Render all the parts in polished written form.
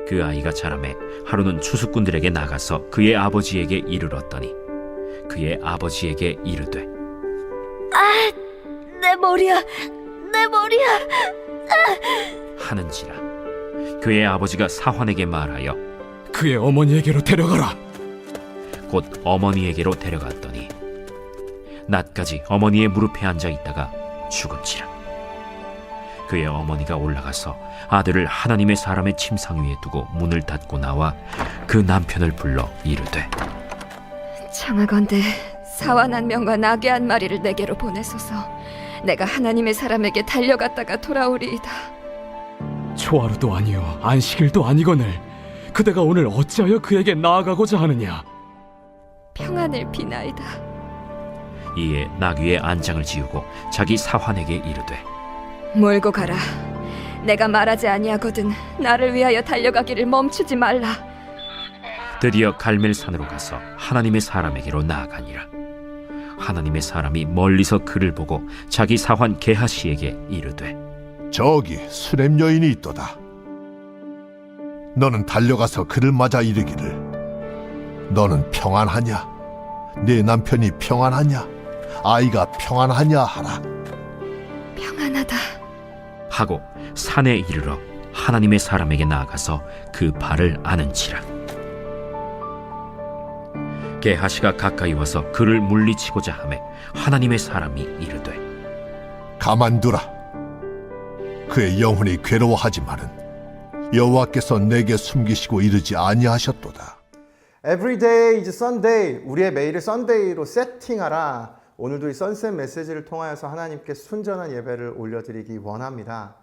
그 아이가 자라매 하루는 추수꾼들에게 나가서 그의 아버지에게 이르렀더니 그의 아버지에게 이르되 내 머리야, 내 머리야. 하는지라. 그의 아버지가 사환에게 말하여 그의 어머니에게로 데려가라. 곧 어머니에게로 데려갔더니 낮까지 어머니의 무릎에 앉아 있다가 죽은지라. 그의 어머니가 올라가서 아들을 하나님의 사람의 침상 위에 두고 문을 닫고 나와 그 남편을 불러 이르되 청하건대 사환 한 명과 나귀 한 마리를 내게로 보내소서. 내가 하나님의 사람에게 달려갔다가 돌아오리이다. 초하루도 아니요 안식일도 아니거늘 그대가 오늘 어찌하여 그에게 나아가고자 하느냐? 평안을 비나이다. 이에 나귀의 안장을 지우고 자기 사환에게 이르되 몰고 가라. 내가 말하지 아니하거든 나를 위하여 달려가기를 멈추지 말라. 드디어 갈멜산으로 가서 하나님의 사람에게로 나아가니라. 하나님의 사람이 멀리서 그를 보고 자기 사환 게하시에게 이르되 저기 수렘 여인이 있도다. 너는 달려가서 그를 맞아 이르기를 너는 평안하냐? 네 남편이 평안하냐? 아이가 평안하냐 하라. 평안하다 하고 산에 이르러 하나님의 사람에게 나아가서 그 발을 아는지라. 게하시가 가까이 와서 그를 물리치고자 하매 하나님의 사람이 이르되 가만두라. 그의 영혼이 괴로워하지만은 여호와께서 내게 숨기시고 이르지 아니하셨도다. Every day is Sunday. 우리의 매일을 썬데이로 세팅하라. 오늘도 이 선셋 메시지를 통하여서 하나님께 순전한 예배를 올려드리기 원합니다.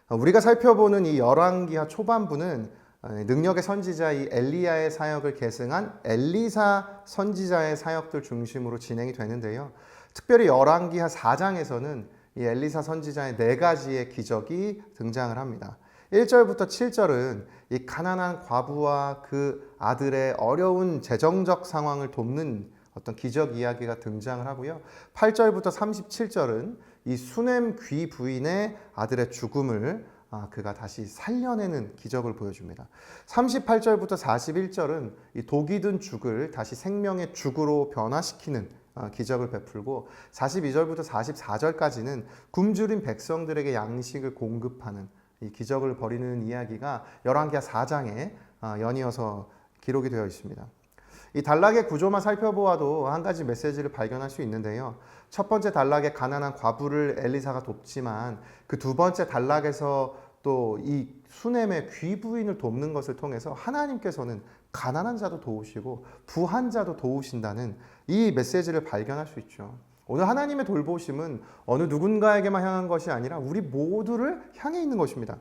우리가 살펴보는 이 열왕기하 초반부는 능력의 선지자 이 엘리야의 사역을 계승한 엘리사 선지자의 사역들 중심으로 진행이 되는데요. 특별히 열왕기하 4장에서는 이 엘리사 선지자의 4가지의 기적이 등장을 합니다. 1절부터 7절은 이 가난한 과부와 그 아들의 어려운 재정적 상황을 돕는 어떤 기적 이야기가 등장을 하고요. 8절부터 37절은 이 수넴 귀 부인의 아들의 죽음을 그가 다시 살려내는 기적을 보여줍니다. 38절부터 41절은 이 독이 든 죽을 다시 생명의 죽으로 변화시키는 기적을 베풀고 42절부터 44절까지는 굶주린 백성들에게 양식을 공급하는 이 기적을 벌이는 이야기가 열왕기하 4장에 연이어서 기록이 되어 있습니다. 이 단락의 구조만 살펴보아도 한 가지 메시지를 발견할 수 있는데요. 첫 번째 단락의 가난한 과부를 엘리사가 돕지만 그 두 번째 단락에서 또 이 수넴의 귀부인을 돕는 것을 통해서 하나님께서는 가난한 자도 도우시고 부한 자도 도우신다는 이 메시지를 발견할 수 있죠. 오늘 하나님의 돌보심은 어느 누군가에게만 향한 것이 아니라 우리 모두를 향해 있는 것입니다.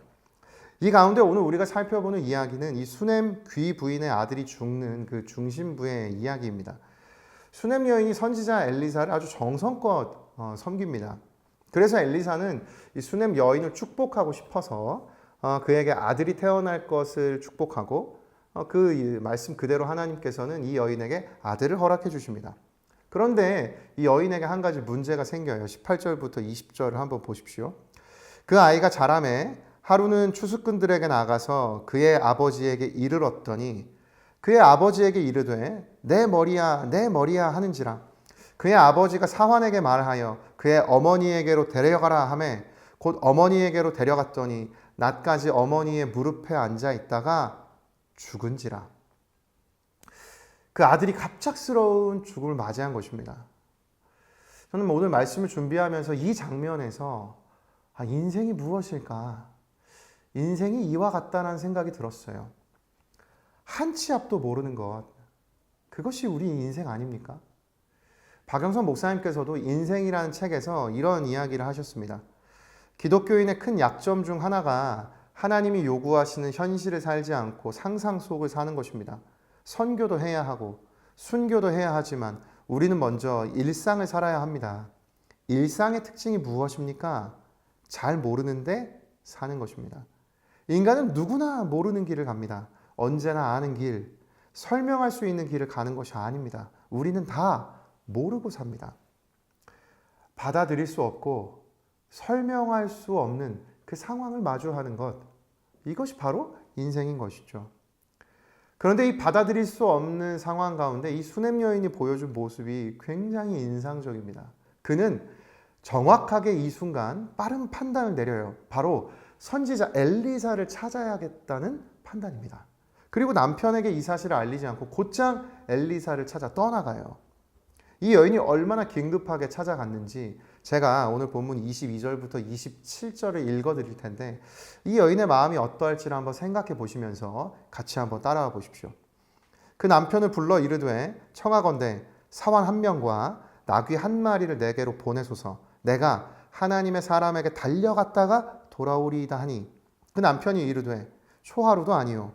이 가운데 오늘 우리가 살펴보는 이야기는 이 수넴 귀 부인의 아들이 죽는 그 중심부의 이야기입니다. 수넴 여인이 선지자 엘리사를 아주 정성껏 섬깁니다. 그래서 엘리사는 이 수넴 여인을 축복하고 싶어서 그에게 아들이 태어날 것을 축복하고 그 말씀 그대로 하나님께서는 이 여인에게 아들을 허락해 주십니다. 그런데 이 여인에게 한 가지 문제가 생겨요. 18절부터 20절을 한번 보십시오. 그 아이가 자라매 하루는 추수꾼들에게 나가서 그의 아버지에게 이르렀더니 그의 아버지에게 이르되 내 머리야 내 머리야 하는지라. 그의 아버지가 사환에게 말하여 그의 어머니에게로 데려가라 하매 곧 어머니에게로 데려갔더니 낮까지 어머니의 무릎에 앉아 있다가 죽은지라. 그 아들이 갑작스러운 죽음을 맞이한 것입니다. 저는 오늘 말씀을 준비하면서 이 장면에서 인생이 무엇일까? 인생이 이와 같다는 생각이 들었어요. 한 치 앞도 모르는 것, 그것이 우리 인생 아닙니까? 박영선 목사님께서도 인생이라는 책에서 이런 이야기를 하셨습니다. 기독교인의 큰 약점 중 하나가 하나님이 요구하시는 현실을 살지 않고 상상 속을 사는 것입니다. 선교도 해야 하고 순교도 해야 하지만 우리는 먼저 일상을 살아야 합니다. 일상의 특징이 무엇입니까? 잘 모르는데 사는 것입니다. 인간은 누구나 모르는 길을 갑니다. 언제나 아는 길, 설명할 수 있는 길을 가는 것이 아닙니다. 우리는 다 모르고 삽니다. 받아들일 수 없고 설명할 수 없는 그 상황을 마주하는 것, 이것이 바로 인생인 것이죠. 그런데 이 받아들일 수 없는 상황 가운데 이 수냄 여인이 보여준 모습이 굉장히 인상적입니다. 그는 정확하게 이 순간 빠른 판단을 내려요. 바로 선지자 엘리사를 찾아야겠다는 판단입니다. 그리고 남편에게 이 사실을 알리지 않고 곧장 엘리사를 찾아 떠나가요. 이 여인이 얼마나 긴급하게 찾아갔는지 제가 오늘 본문 22절부터 27절을 읽어드릴 텐데 이 여인의 마음이 어떠할지를 한번 생각해 보시면서 같이 한번 따라와 보십시오. 그 남편을 불러 이르되 청하건대 사환 한 명과 나귀 한 마리를 내게로 보내소서. 내가 하나님의 사람에게 달려갔다가 돌아오리이다 하니 그 남편이 이르되 초하루도 아니요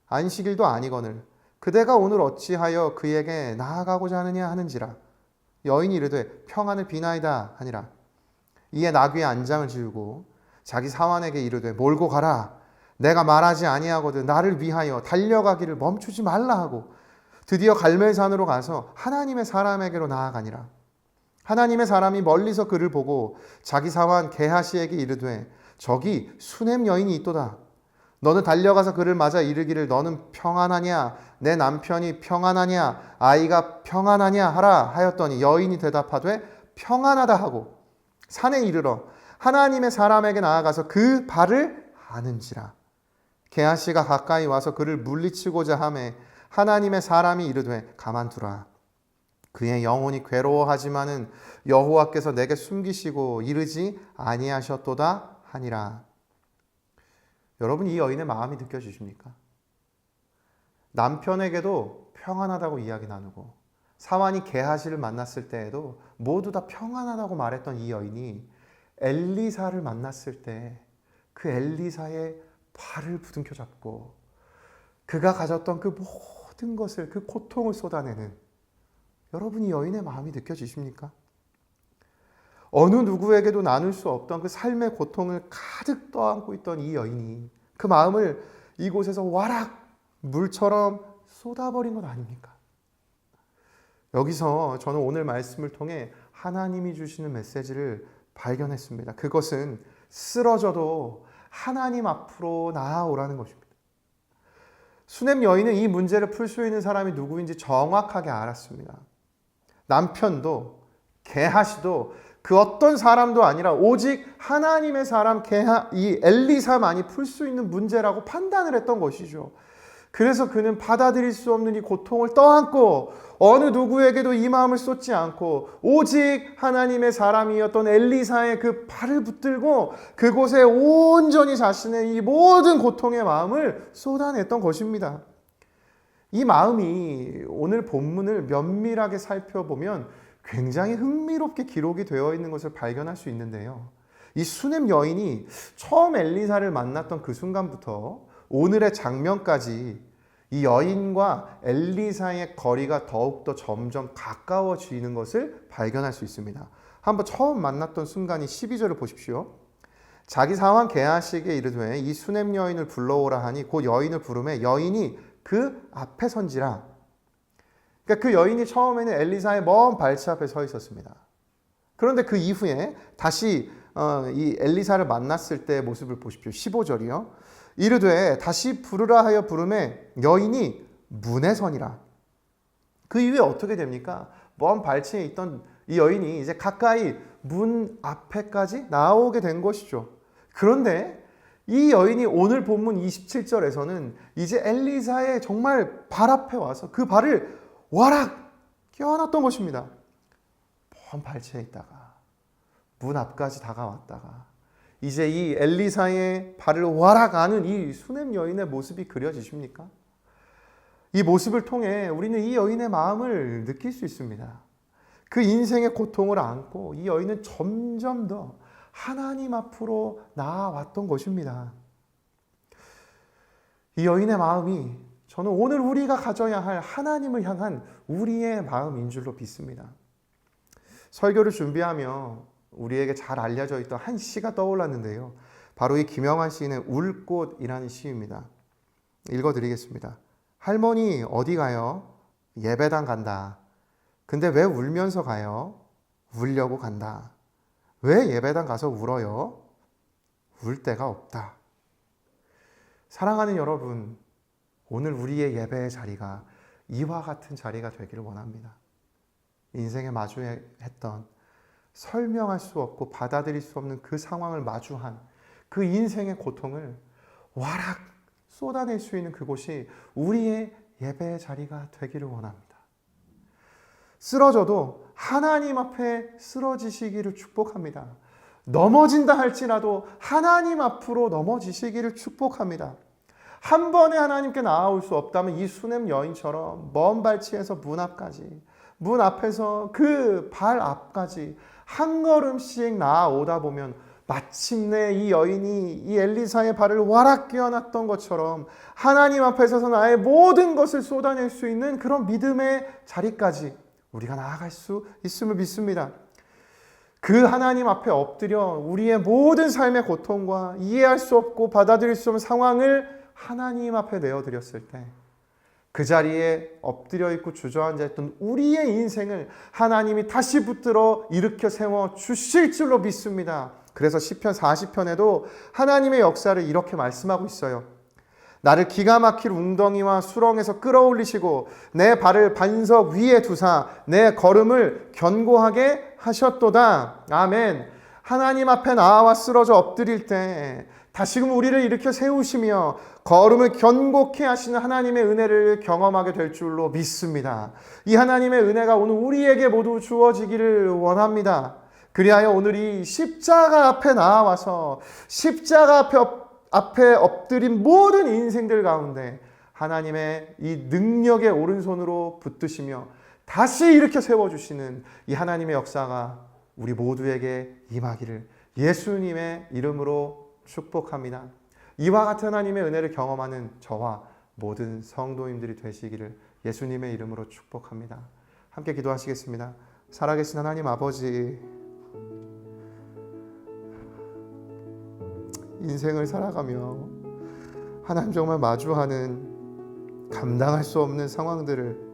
안식일도 아니거늘 그대가 오늘 어찌하여 그에게 나아가고자 하느냐 하는지라. 여인이 이르되 평안을 비나이다 하니라. 이에 나귀의 안장을 지우고 자기 사환에게 이르되 몰고 가라. 내가 말하지 아니하거든 나를 위하여 달려가기를 멈추지 말라 하고 드디어 갈멜산으로 가서 하나님의 사람에게로 나아가니라. 하나님의 사람이 멀리서 그를 보고 자기 사환 게하시에게 이르되 저기 수냄 여인이 있도다. 너는 달려가서 그를 맞아 이르기를 너는 평안하냐 내 남편이 평안하냐 아이가 평안하냐 하라 하였더니 여인이 대답하되 평안하다 하고 산에 이르러 하나님의 사람에게 나아가서 그 발을 아는지라. 게하시가 가까이 와서 그를 물리치고자 하매 하나님의 사람이 이르되 가만두라. 그의 영혼이 괴로워하지만은 여호와께서 내게 숨기시고 이르지 아니하셨도다 하니라. 여러분 이 여인의 마음이 느껴지십니까? 남편에게도 평안하다고 이야기 나누고 사환이 게하시를 만났을 때에도 모두 다 평안하다고 말했던 이 여인이 엘리사를 만났을 때 그 엘리사의 발을 부둥켜 잡고 그가 가졌던 그 모든 것을 그 고통을 쏟아내는 여러분 이 여인의 마음이 느껴지십니까? 어느 누구에게도 나눌 수 없던 그 삶의 고통을 가득 떠안고 있던 이 여인이 그 마음을 이곳에서 와락 물처럼 쏟아버린 것 아닙니까? 여기서 저는 오늘 말씀을 통해 하나님이 주시는 메시지를 발견했습니다. 그것은 쓰러져도 하나님 앞으로 나아오라는 것입니다. 수냄 여인은 이 문제를 풀 수 있는 사람이 누구인지 정확하게 알았습니다. 남편도 게하시도 그 어떤 사람도 아니라 오직 하나님의 사람 이 엘리사만이 풀 수 있는 문제라고 판단을 했던 것이죠. 그래서 그는 받아들일 수 없는 이 고통을 떠안고 어느 누구에게도 이 마음을 쏟지 않고 오직 하나님의 사람이었던 엘리사의 그 발을 붙들고 그곳에 온전히 자신의 이 모든 고통의 마음을 쏟아냈던 것입니다. 이 마음이 오늘 본문을 면밀하게 살펴보면 굉장히 흥미롭게 기록이 되어 있는 것을 발견할 수 있는데요. 이 수냄 여인이 처음 엘리사를 만났던 그 순간부터 오늘의 장면까지 이 여인과 엘리사의 거리가 더욱더 점점 가까워지는 것을 발견할 수 있습니다. 한번 처음 만났던 순간이 12절을 보십시오. 자기 사환 게하시에게 이르되 이 수냄 여인을 불러오라 하니 곧 여인을 부르매 여인이 그 앞에 선지라. 그러니까 그 여인이 처음에는 엘리사의 먼 발치 앞에 서 있었습니다. 그런데 그 이후에 다시 이 엘리사를 만났을 때의 모습을 보십시오. 15절이요. 이르되 다시 부르라 하여 부르매 여인이 문에 서니라. 그 이후에 어떻게 됩니까? 먼 발치에 있던 이 여인이 이제 가까이 문 앞에까지 나오게 된 것이죠. 그런데 이 여인이 오늘 본문 27절에서는 이제 엘리사의 정말 발 앞에 와서 그 발을 와락 껴안았던 것입니다. 먼 발치에 있다가 문 앞까지 다가왔다가 이제 이 엘리사의 발을 와락 아는 이 수냄 여인의 모습이 그려지십니까? 이 모습을 통해 우리는 이 여인의 마음을 느낄 수 있습니다. 그 인생의 고통을 안고 이 여인은 점점 더 하나님 앞으로 나아왔던 것입니다. 이 여인의 마음이 저는 오늘 우리가 가져야 할 하나님을 향한 우리의 마음인 줄로 믿습니다. 설교를 준비하며 우리에게 잘 알려져 있던 한 시가 떠올랐는데요. 바로 이 김영환 시인의 울꽃이라는 시입니다. 읽어드리겠습니다. 할머니 어디 가요? 예배당 간다. 근데 왜 울면서 가요? 울려고 간다. 왜 예배당 가서 울어요? 울 데가 없다. 사랑하는 여러분, 오늘 우리의 예배의 자리가 이와 같은 자리가 되기를 원합니다. 인생에 마주했던 설명할 수 없고 받아들일 수 없는 그 상황을 마주한 그 인생의 고통을 와락 쏟아낼 수 있는 그곳이 우리의 예배의 자리가 되기를 원합니다. 쓰러져도 하나님 앞에 쓰러지시기를 축복합니다. 넘어진다 할지라도 하나님 앞으로 넘어지시기를 축복합니다. 한 번에 하나님께 나아올 수 없다면 이 수넴 여인처럼 먼 발치에서 문 앞까지, 문 앞에서 그 발 앞까지 한 걸음씩 나아오다 보면 마침내 이 여인이 이 엘리사의 발을 와락 끼워놨던 것처럼 하나님 앞에 서서 나의 모든 것을 쏟아낼 수 있는 그런 믿음의 자리까지 우리가 나아갈 수 있음을 믿습니다. 그 하나님 앞에 엎드려 우리의 모든 삶의 고통과 이해할 수 없고 받아들일 수 없는 상황을 하나님 앞에 내어드렸을 때 그 자리에 엎드려 있고 주저앉아 있던 우리의 인생을 하나님이 다시 붙들어 일으켜 세워 주실 줄로 믿습니다. 그래서 시편 40편에도 하나님의 역사를 이렇게 말씀하고 있어요. 나를 기가 막힐 웅덩이와 수렁에서 끌어올리시고 내 발을 반석 위에 두사 내 걸음을 견고하게 하셨도다. 아멘. 하나님 앞에 나와 쓰러져 엎드릴 때 다시금 우리를 일으켜 세우시며 걸음을 견고케 하시는 하나님의 은혜를 경험하게 될 줄로 믿습니다. 이 하나님의 은혜가 오늘 우리에게 모두 주어지기를 원합니다. 그리하여 오늘 이 십자가 앞에 나와서 십자가 앞에 엎드린 모든 인생들 가운데 하나님의 이 능력의 오른손으로 붙드시며 다시 일으켜 세워주시는 이 하나님의 역사가 우리 모두에게 임하기를 예수님의 이름으로 축복합니다. 이와 같은 하나님의 은혜를 경험하는 저와 모든 성도님들이 되시기를 예수님의 이름으로 축복합니다. 함께 기도하시겠습니다. 살아계신 하나님 아버지, 인생을 살아가며 하나님 정말 마주하는 감당할 수 없는 상황들을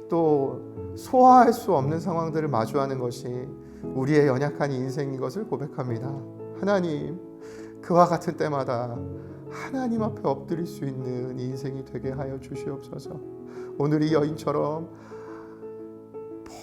또 소화할 수 없는 상황들을 마주하는 것이 우리의 연약한 인생인 것을 고백합니다. 하나님, 그와 같은 때마다 하나님 앞에 엎드릴 수 있는 인생이 되게 하여 주시옵소서. 오늘 이 여인처럼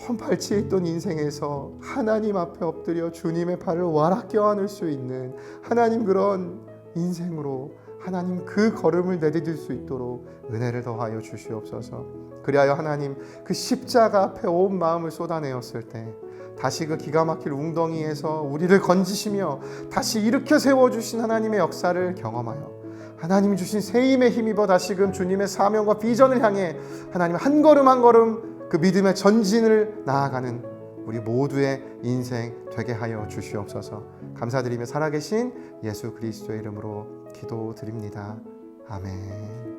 먼 발치에 있던 인생에서 하나님 앞에 엎드려 주님의 발을 와락 껴안을 수 있는 하나님 그런 인생으로 하나님 그 걸음을 내디딜 수 있도록 은혜를 더하여 주시옵소서. 그리하여 하나님 그 십자가 앞에 온 마음을 쏟아내었을 때 다시 그 기가 막힐 웅덩이에서 우리를 건지시며 다시 일으켜 세워주신 하나님의 역사를 경험하여 하나님이 주신 새 힘에 힘입어 다시금 주님의 사명과 비전을 향해 하나님 한 걸음 한 걸음 그 믿음의 전진을 나아가는 우리 모두의 인생 되게 하여 주시옵소서. 감사드리며 살아계신 예수 그리스도의 이름으로 기도드립니다. 아멘.